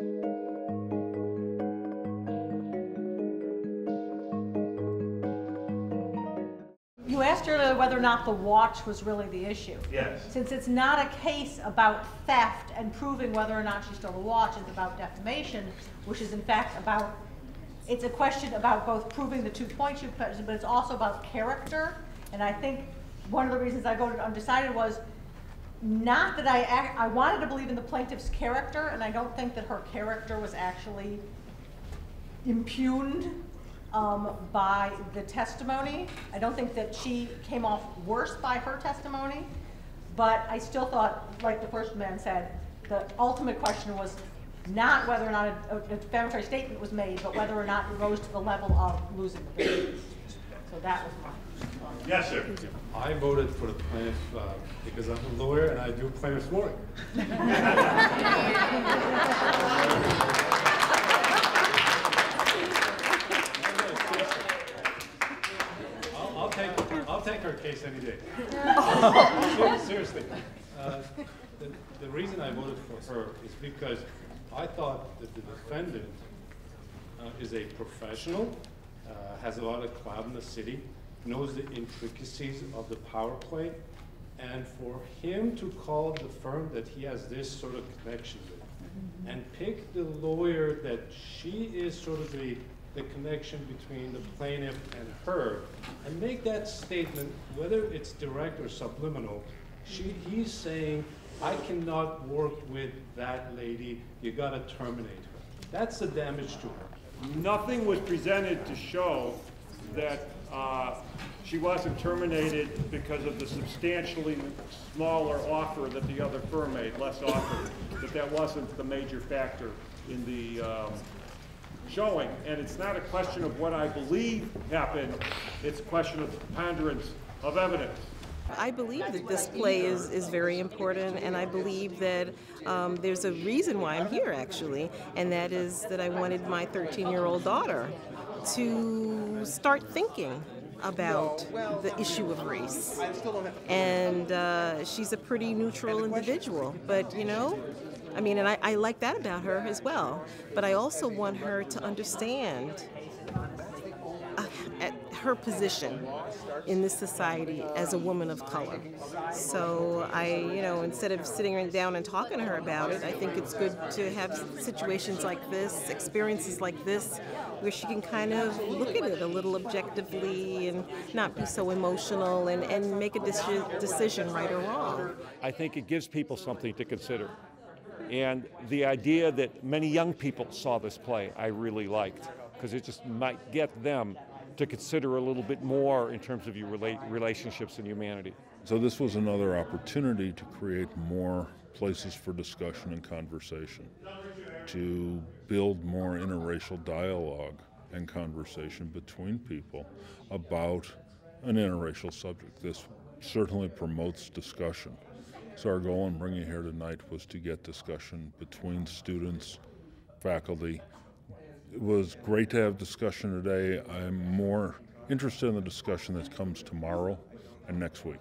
You asked earlier whether or not the watch was really the issue. Yes. Since it's not a case about theft and proving whether or not she stole the watch, it's about defamation, which is in fact about, it's a question about both proving the 2 points you put, but it's also about character. And I think one of the reasons I voted undecided was not that I wanted to believe in the plaintiff's character, and I don't think that her character was actually impugned by the testimony. I don't think that she came off worse by her testimony, but I still thought, like the first man said, the ultimate question was not whether or not a defamatory statement was made, but whether or not it rose to the level of losing the business. So that was mine. Yes, sir. I voted for the plaintiff because I'm a lawyer and I do plaintiff's work. I'll take her case any day. Seriously. The reason I voted for her is because I thought that the defendant is a professional, has a lot of clout in the city, knows the intricacies of the power play, and for him to call the firm that he has this sort of connection with, and pick the lawyer that she is sort of the connection between the plaintiff and her, and make that statement, whether it's direct or subliminal, he's saying, I cannot work with that lady, you gotta terminate her. That's the damage to her. Nothing was presented to show that she wasn't terminated because of the substantially smaller offer that the other firm made, less offer, that wasn't the major factor in the showing. And it's not a question of what I believe happened, it's a question of preponderance of evidence. I believe that this play is very important, and I believe that there's a reason why I'm here, actually, and that is that I wanted my 13-year-old daughter to start thinking about the issue of race. And she's a pretty neutral individual, but you know, I mean, and I like that about her as well, but I also want her to understand her position in this society as a woman of color. So instead of sitting down and talking to her about it, I think it's good to have situations like this, experiences like this, where she can kind of look at it a little objectively and not be so emotional and make a decision, right or wrong. I think it gives people something to consider. And the idea that many young people saw this play, I really liked, because it just might get them to consider a little bit more in terms of your relationships and humanity. So this was another opportunity to create more places for discussion and conversation, to build more interracial dialogue and conversation between people about an interracial subject. This certainly promotes discussion. So our goal in bringing here tonight was to get discussion between students, faculty. It was great to have discussion today. I'm more interested in the discussion that comes tomorrow and next week.